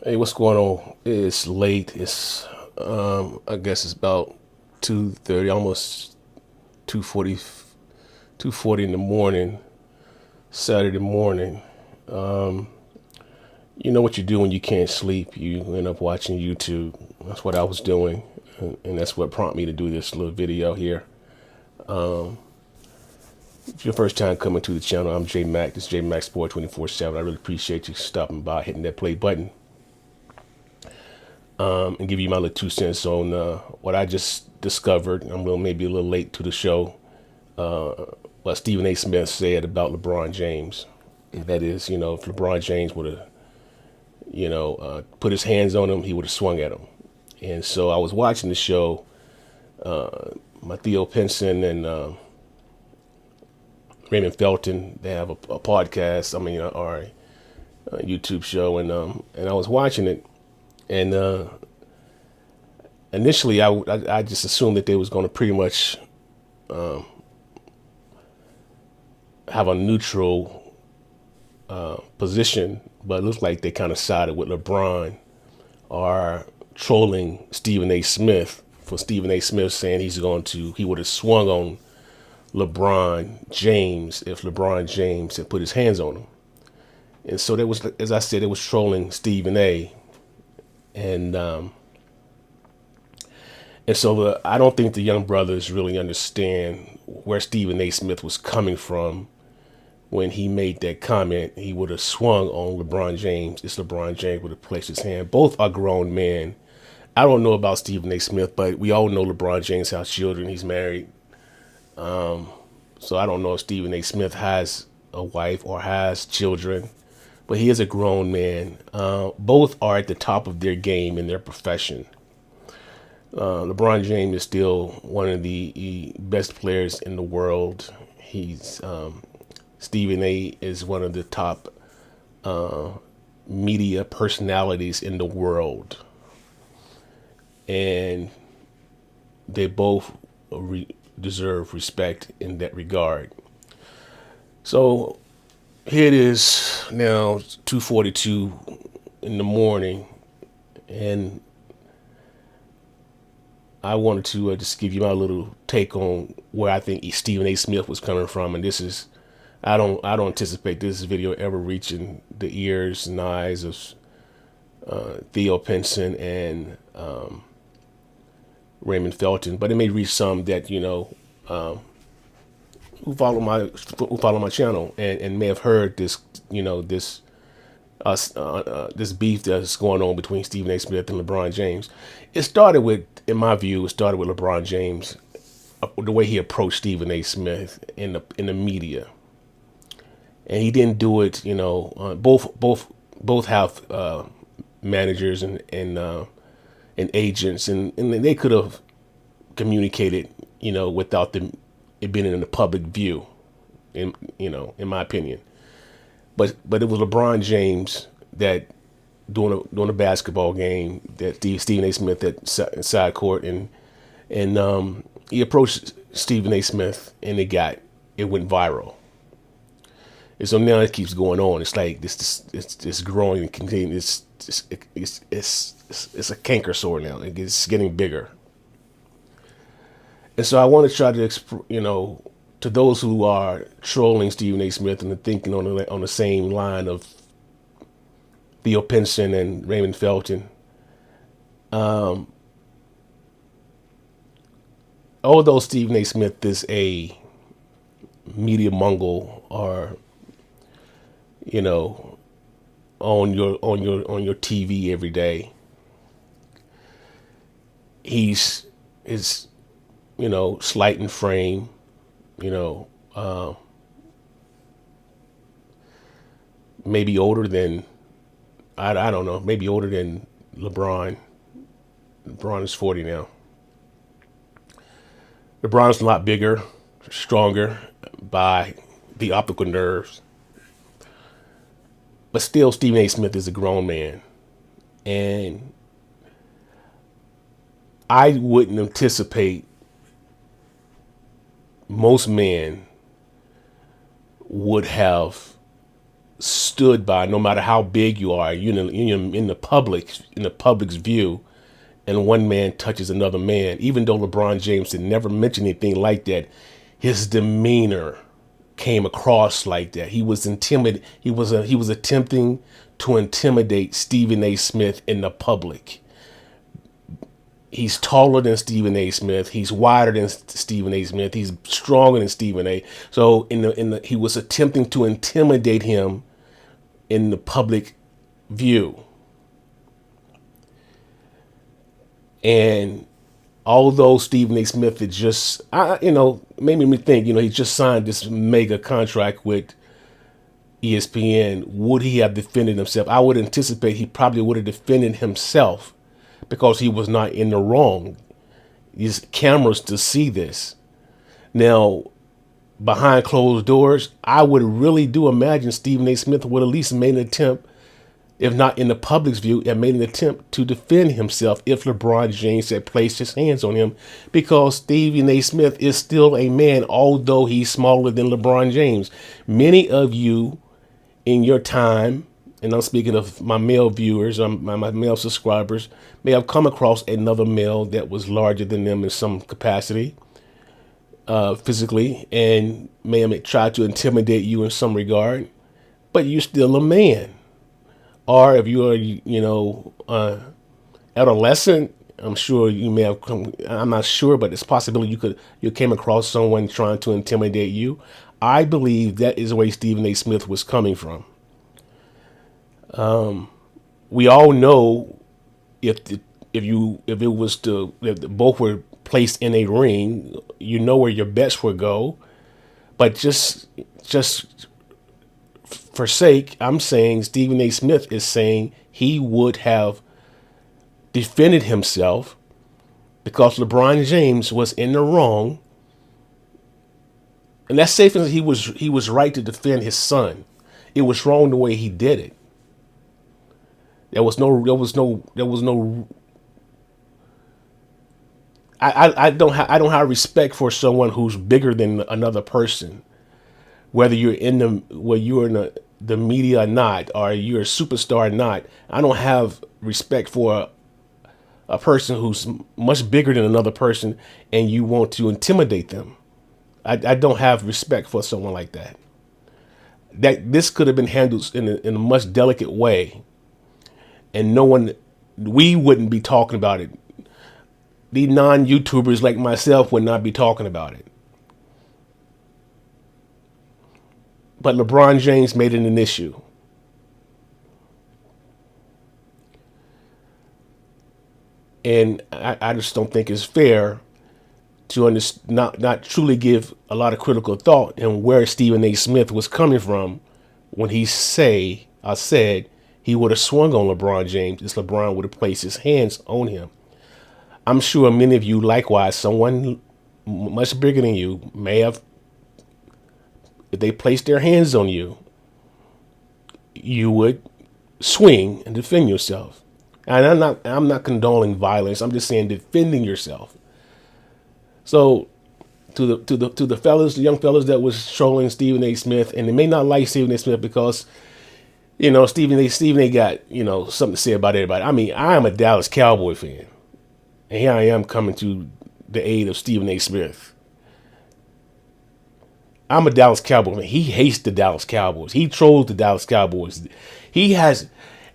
Hey, what's going on? It's late. It's I guess it's about 2:30, almost 2:40, 2:40 in the morning, Saturday morning. You know what you do when you can't sleep? You end up watching YouTube. That's what I was doing, and that's what prompted me to do this little video here. If your first time coming to the channel, I'm J Mac. This is J Mac Sport 24/7. I really appreciate you stopping by, hitting that play button, and give you my little 2 cents on what I just discovered. I'm maybe a little late to the show. What Stephen A. Smith said about LeBron James. And that is, if LeBron James would have, put his hands on him, he would have swung at him. And so I was watching the show. Theo Pinson and Raymond Felton, they have a podcast. Or a YouTube show, and I was watching it, and initially I just assumed that they was going to pretty much have a neutral position, but it looks like they kind of sided with LeBron, or trolling Stephen A. Smith for Stephen A. Smith saying he would have swung on LeBron James if LeBron James had put his hands on him. And so there was, as I said, it was trolling Stephen A. And so I don't think the young brothers really understand where Stephen A. Smith was coming from when he made that comment. He would have swung on LeBron James. It's LeBron James would have placed his hand. Both are grown men. I don't know about Stephen A. Smith, but we all know LeBron James has children. He's married. So I don't know if Stephen A. Smith has a wife or has children, but he is a grown man. Both are at the top of their game in their profession. LeBron James is still one of the best players in the world. Stephen A. is one of the top media personalities in the world, and they both deserve respect in that regard. So here it is now, 2:42 in the morning, and I wanted to just give you my little take on where I think Stephen A. Smith was coming from, and this is, I don't anticipate this video ever reaching the ears and eyes of Theo Pinson and Raymond Felton, but it may reach some that who follow my channel and may have heard this this beef that's going on between Stephen A. Smith and LeBron James. It started with, in my view, LeBron James, the way he approached Stephen A. Smith in the media, and he didn't do it. Both have managers and agents, and they could have communicated, without it being in the public view, in my opinion. But it was LeBron James that during a basketball game that Stephen A. Smith at side court, and he approached Stephen A. Smith, and it went viral. And so now it keeps going on. It's like it's growing and continuing. It's a canker sore now. It's getting bigger. And so I want to try to, to those who are trolling Stephen A. Smith and thinking on the same line of Theo Pinson and Raymond Felton, although Stephen A. Smith is a media mogul, or on your TV every day, he's slight in frame, maybe older than, I don't know, maybe older than LeBron. LeBron is 40 now. LeBron's a lot bigger, stronger by the optical nerves. But still, Stephen A. Smith is a grown man. And I wouldn't anticipate most men would have stood by, no matter how big you are, in the public's view, and one man touches another man. Even though LeBron James had never mentioned anything like that, his demeanor came across like that. He was intimidated. He was attempting to intimidate Stephen A. Smith in the public. He's taller than Stephen A. Smith. He's wider than Stephen A. Smith. He's stronger than Stephen A. So he was attempting to intimidate him in the public view. And although Stephen A. Smith had just, made me think, he just signed this mega contract with ESPN, would he have defended himself? I would anticipate he probably would have defended himself because he was not in the wrong. These cameras to see this. Now, behind closed doors, I would really do imagine Stephen A. Smith would at least made an attempt, if not in the public's view, and made an attempt to defend himself if LeBron James had placed his hands on him, because Stephen A. Smith is still a man, although he's smaller than LeBron James. Many of you in your time, and I'm speaking of my male viewers, my male subscribers, may have come across another male that was larger than them in some capacity, physically, and may have tried to intimidate you in some regard, but you're still a man. Or if you are, adolescent, I'm sure you may have come, I'm not sure, but it's possible you came across someone trying to intimidate you. I believe that is the way Stephen A. Smith was coming from. We all know if both were placed in a ring, you know where your bets would go. But just for sake, I'm saying Stephen A. Smith is saying he would have defended himself because LeBron James was in the wrong. And that's safe as he was right to defend his son. It was wrong the way he did it. There was no. I don't have respect for someone who's bigger than another person, whether you're in the media or not, or you're a superstar or not. I don't have respect for a person who's much bigger than another person, and you want to intimidate them. I don't have respect for someone like that. That this could have been handled in a much delicate way. And we wouldn't be talking about it. The non-YouTubers like myself would not be talking about it. But LeBron James made it an issue. And I just don't think it's fair to not truly give a lot of critical thought in where Stephen A. Smith was coming from when he said he would have swung on LeBron James if LeBron would have placed his hands on him. I'm sure many of you, likewise, someone much bigger than you may have, if they placed their hands on you, you would swing and defend yourself. And I'm not condoning violence. I'm just saying defending yourself. So to the fellas, the young fellas that was trolling Stephen A. Smith, and they may not like Stephen A. Smith because Stephen A. got, something to say about everybody. I mean, I am a Dallas Cowboy fan. And here I am coming to the aid of Stephen A. Smith. I'm a Dallas Cowboy fan. He hates the Dallas Cowboys. He trolls the Dallas Cowboys.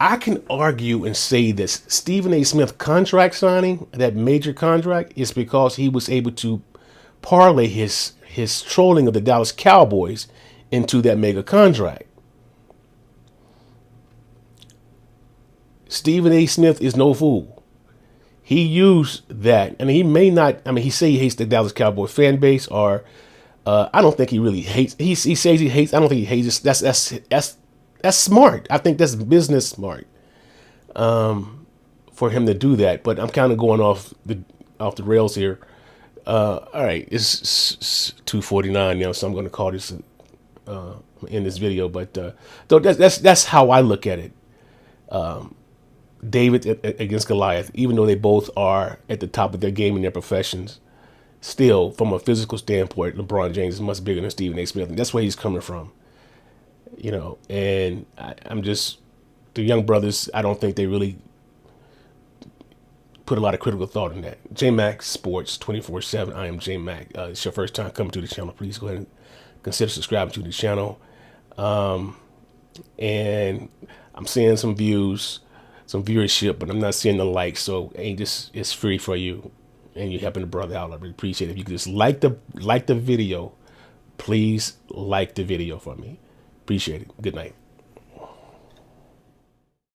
I can argue and say that Stephen A. Smith contract signing, that major contract, is because he was able to parlay his trolling of the Dallas Cowboys into that mega contract. Stephen A. Smith is no fool. He used that, and he may not. I mean, he say he hates the Dallas Cowboy fan base, or I don't think he really hates. He says he hates. I don't think he hates. That's smart. I think that's business smart for him to do that. But I'm kind of going off the rails here. All right, it's 2:49 now, so I'm going to call this in this video. But so that's how I look at it. David against Goliath, even though they both are at the top of their game in their professions, still, from a physical standpoint, LeBron James is much bigger than Stephen A. Smith. And that's where he's coming from. And I'm just, the young brothers, I don't think they really put a lot of critical thought in that. J Mac Sports 24/7. I am J Mac. It's your first time coming to the channel. Please go ahead and consider subscribing to the channel. And I'm seeing some views, some viewership, but I'm not seeing the likes. So ain't this, it's free for you, and you're helping the brother out. I really appreciate it. If you could just like the video, please like the video for me. Appreciate it. Good night.